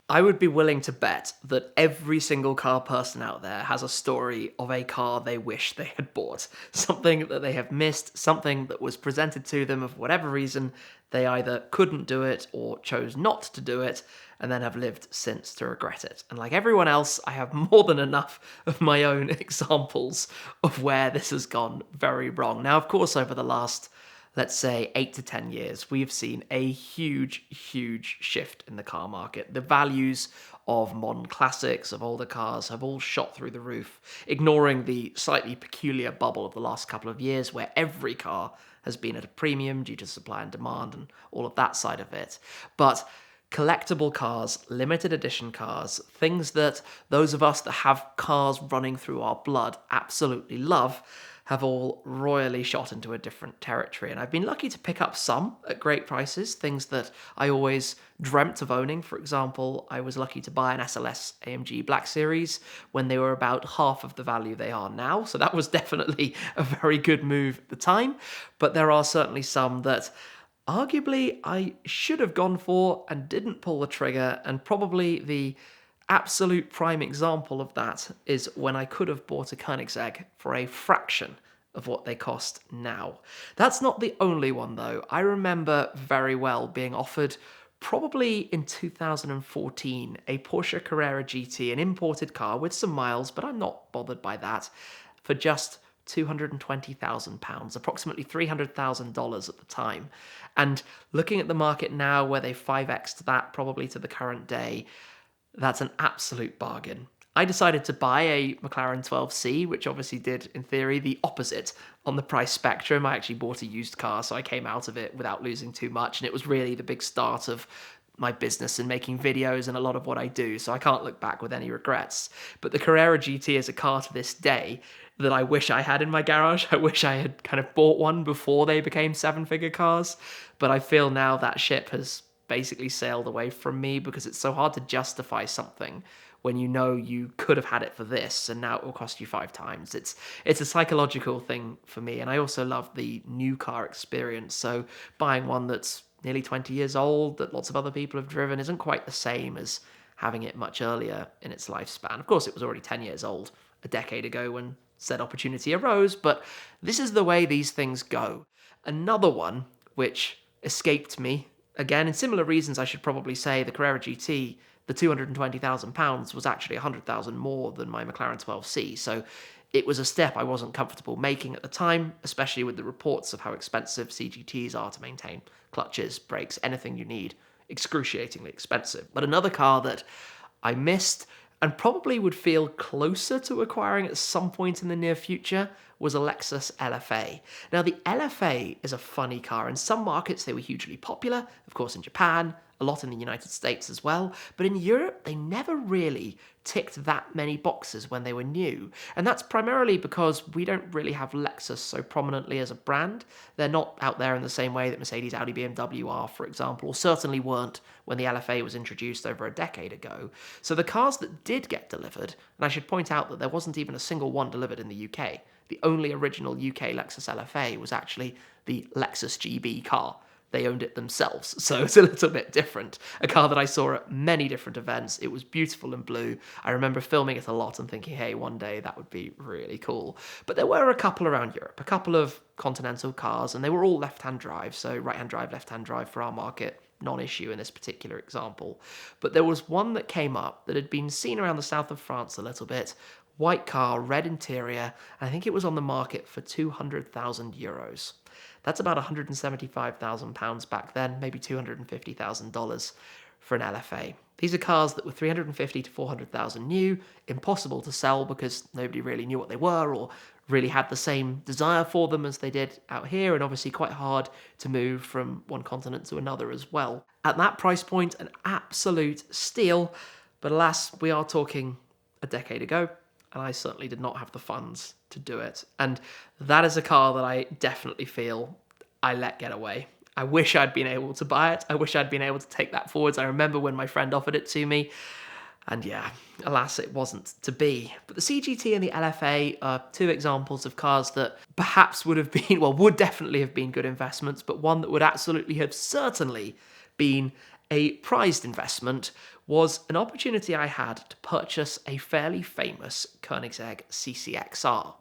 I would be willing to bet that every single car person out there has a story of a car they wish they had bought. Something that they have missed, something that was presented to them of whatever reason, they either couldn't do it or chose not to do it, and then have lived since to regret it. And like everyone else, I have more than enough of my own examples of where this has gone very wrong. Now, of course, over the last, let's say, 8 to 10 years, we have seen a huge, huge shift in the car market. The values of modern classics, of older cars, have all shot through the roof, ignoring the slightly peculiar bubble of the last couple of years where every car has been at a premium due to supply and demand and all of that side of it. But collectible cars, limited edition cars, things that those of us that have cars running through our blood absolutely love, have all royally shot into a different territory. And I've been lucky to pick up some at great prices, things that I always dreamt of owning. For example, I was lucky to buy an SLS AMG Black Series when they were about half of the value they are now. So that was definitely a very good move at the time. But there are certainly some that arguably I should have gone for and didn't pull the trigger, and probably the absolute prime example of that is when I could have bought a Koenigsegg for a fraction of what they cost now. That's not the only one though. I remember very well being offered, probably in 2014, a Porsche Carrera GT, an imported car with some miles, but I'm not bothered by that, for just £220,000, approximately $300,000 at the time. And looking at the market now, where they 5x'd that probably to the current day, that's an absolute bargain. I decided to buy a McLaren 12C, which obviously did, in theory, the opposite on the price spectrum. I actually bought a used car, so I came out of it without losing too much, and it was really the big start of my business and making videos and a lot of what I do, so I can't look back with any regrets. But the Carrera GT is a car to this day that I wish I had in my garage. I wish I had kind of bought one before they became seven-figure cars, but I feel now that ship has basically sailed away from me, because it's so hard to justify something when you know you could have had it for this and now it will cost you 5 times. It's a psychological thing for me, and I also love the new car experience, so buying one that's nearly 20 years old that lots of other people have driven isn't quite the same as having it much earlier in its lifespan. Of course, it was already 10 years old a decade ago when said opportunity arose, but this is the way these things go. Another one which escaped me, again, in similar reasons, I should probably say, the Carrera GT, the £220,000 was actually £100,000 more than my McLaren 12C. So it was a step I wasn't comfortable making at the time, especially with the reports of how expensive CGTs are to maintain. Clutches, brakes, anything you need. Excruciatingly expensive. But another car that I missed and probably would feel closer to acquiring at some point in the near future was a Lexus LFA. Now, the LFA is a funny car. In some markets, they were hugely popular, of course in Japan, a lot in the United States as well, but in Europe, they never really ticked that many boxes when they were new. And that's primarily because we don't really have Lexus so prominently as a brand. They're not out there in the same way that Mercedes, Audi, BMW are, for example, or certainly weren't when the LFA was introduced over a decade ago. So the cars that did get delivered, and I should point out that there wasn't even a single one delivered in the UK. The only original UK Lexus LFA was actually the Lexus GB car. They owned it themselves, so it's a little bit different. A car that I saw at many different events. It was beautiful and blue. I remember filming it a lot and thinking, hey, one day that would be really cool. But there were a couple around Europe, a couple of Continental cars, and they were all left-hand drive, so right-hand drive, left-hand drive for our market, non-issue in this particular example. But there was one that came up that had been seen around the south of France a little bit, white car, red interior, and I think it was on the market for €200,000. That's about £175,000 back then, maybe $250,000 for an LFA. These are cars that were 350 to 400,000 new, impossible to sell because nobody really knew what they were or really had the same desire for them as they did out here, and obviously quite hard to move from one continent to another as well. At that price point, an absolute steal, but alas, we are talking a decade ago, and I certainly did not have the funds to do it. And that is a car that I definitely feel I let get away. I wish I'd been able to buy it. I wish I'd been able to take that forwards. I remember when my friend offered it to me, and yeah, alas, it wasn't to be. But the CGT and the LFA are two examples of cars that perhaps would have been, well, would definitely have been good investments, but one that would absolutely have certainly been a prized investment was an opportunity I had to purchase a fairly famous Koenigsegg CCXR.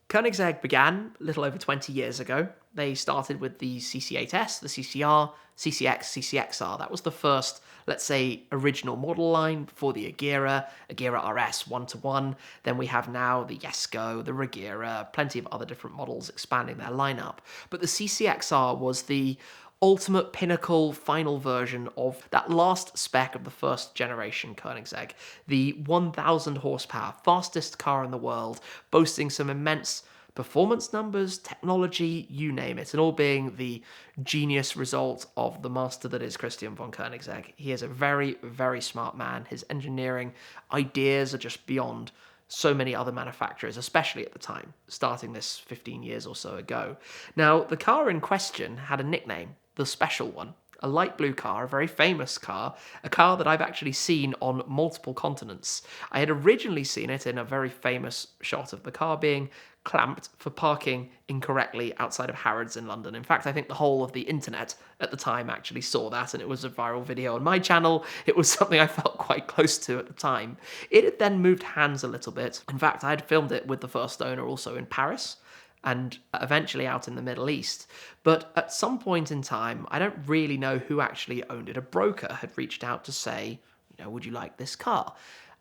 Koenigsegg began a little over 20 years ago. They started with the CC8S, the CCR, CCX, CCXR. That was the first, let's say, original model line before the Agera RS 1-to-1. Then we have now the Jesko, the Regera, plenty of other different models expanding their lineup. But the CCXR was the ultimate pinnacle final version of that last spec of the first generation Koenigsegg, the 1000 horsepower fastest car in the world, boasting some immense performance numbers, technology, you name it, and all being the genius result of the master that is Christian von Koenigsegg. He is a very, very smart man. His engineering ideas are just beyond so many other manufacturers, especially at the time, starting this 15 years or so ago. Now, the car in question had a nickname, the Special One, a light blue car, a very famous car, a car that I've actually seen on multiple continents. I had originally seen it in a very famous shot of the car being clamped for parking incorrectly outside of Harrods in London. In fact, I think the whole of the internet at the time actually saw that, and it was a viral video on my channel. It was something I felt quite close to at the time. It had then moved hands a little bit. In fact, I had filmed it with the first owner also in Paris, and eventually out in the Middle East. But at some point in time, I don't really know who actually owned it. A broker had reached out to say, would you like this car?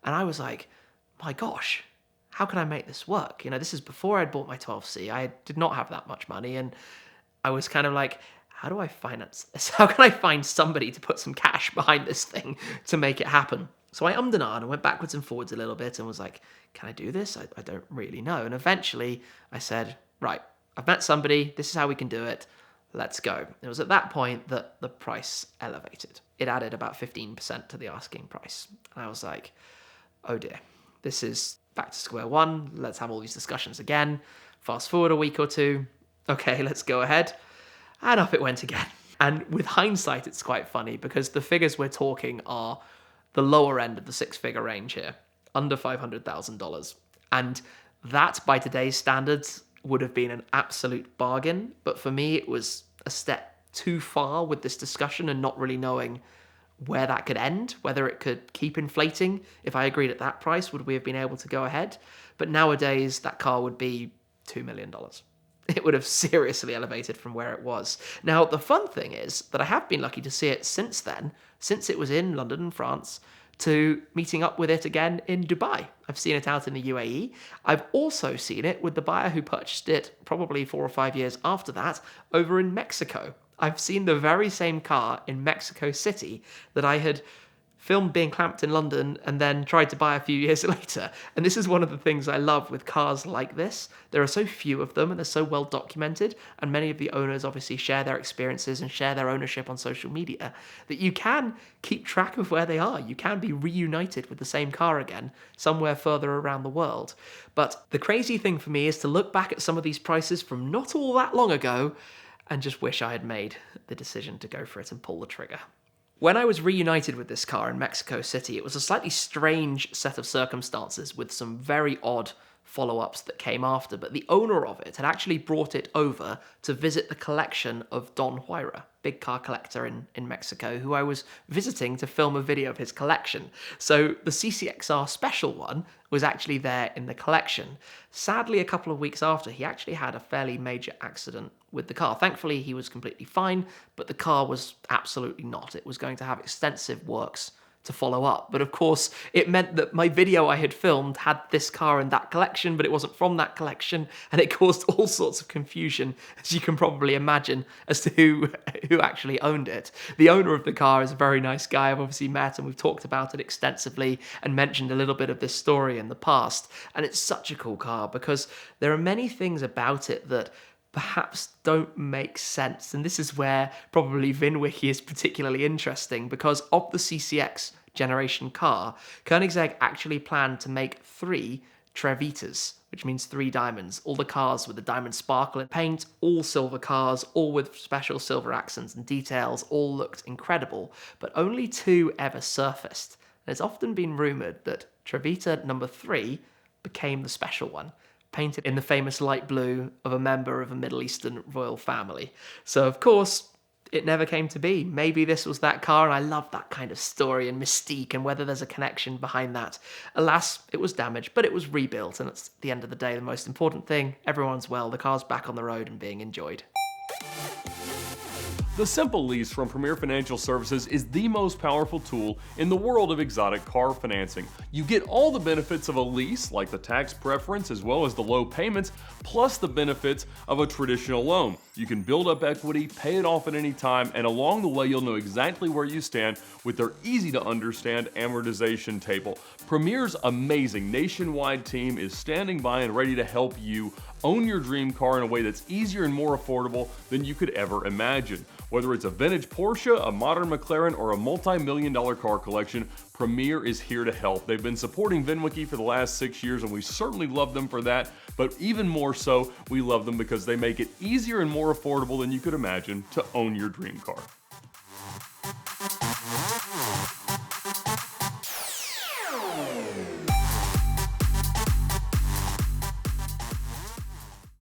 And I was like, my gosh, how can I make this work? This is before I'd bought my 12C. I did not have that much money, and I was kind of like, how do I finance this? How can I find somebody to put some cash behind this thing to make it happen? So I ummed and ahed and went backwards and forwards a little bit and was like, can I do this? I don't really know. And eventually I said, right, I've met somebody. This is how we can do it. Let's go. It was at that point that the price elevated. It added about 15% to the asking price. And I was like, oh dear, this is back to square one. Let's have all these discussions again. Fast forward a week or two. Okay, let's go ahead. And up it went again. And with hindsight, it's quite funny because the figures we're talking are the lower end of the six-figure range here, under $500,000. And that, by today's standards, would have been an absolute bargain. But for me, it was a step too far with this discussion and not really knowing where that could end, whether it could keep inflating. If I agreed at that price, would we have been able to go ahead? But nowadays, that car would be $2 million. It would have seriously elevated from where it was. Now, the fun thing is that I have been lucky to see it since then, since it was in London and France, to meeting up with it again in Dubai. I've seen it out in the UAE. I've also seen it with the buyer who purchased it probably 4 or 5 years after that over in Mexico. I've seen the very same car in Mexico City that I had filmed being clamped in London and then tried to buy a few years later. And this is one of the things I love with cars like this. There are so few of them and they're so well documented, and many of the owners obviously share their experiences and share their ownership on social media, that you can keep track of where they are. You can be reunited with the same car again somewhere further around the world. But the crazy thing for me is to look back at some of these prices from not all that long ago and just wish I had made the decision to go for it and pull the trigger. When I was reunited with this car in Mexico City, it was a slightly strange set of circumstances with some very odd follow-ups that came after, but the owner of it had actually brought it over to visit the collection of Don Huayra, big car collector in Mexico, who I was visiting to film a video of his collection. So the CCXR Special One was actually there in the collection. Sadly, a couple of weeks after, he actually had a fairly major accident with the car. Thankfully, he was completely fine, but the car was absolutely not. It was going to have extensive works to follow up. But of course, it meant that my video I had filmed had this car in that collection, but it wasn't from that collection, and it caused all sorts of confusion, as you can probably imagine, as to who actually owned it. The owner of the car is a very nice guy I've obviously met, and we've talked about it extensively and mentioned a little bit of this story in the past. And it's such a cool car because there are many things about it that perhaps don't make sense. And this is where probably VINwiki is particularly interesting, because of the CCX generation car, Koenigsegg actually planned to make 3 Trevitas, which means 3 diamonds. All the cars with the diamond sparkle and paint, all silver cars, all with special silver accents and details, all looked incredible, but only 2 ever surfaced. And it's often been rumoured that Trevita number 3 became the special one, painted in the famous light blue of a member of a Middle Eastern royal family. So, of course, it never came to be. Maybe this was that car, and I love that kind of story and mystique and whether there's a connection behind that. Alas, it was damaged, but it was rebuilt, and it's the end of the day the most important thing. Everyone's well, the car's back on the road and being enjoyed. The Simple Lease from Premier Financial Services is the most powerful tool in the world of exotic car financing. You get all the benefits of a lease, like the tax preference as well as the low payments, plus the benefits of a traditional loan. You can build up equity, pay it off at any time, and along the way you'll know exactly where you stand with their easy to understand amortization table. Premier's amazing nationwide team is standing by and ready to help you own your dream car in a way that's easier and more affordable than you could ever imagine. Whether it's a vintage Porsche, a modern McLaren, or a multi-million-dollar car collection, Premier is here to help. They've been supporting VINwiki for the last 6 years, and we certainly love them for that, but even more so, we love them because they make it easier and more affordable than you could imagine to own your dream car.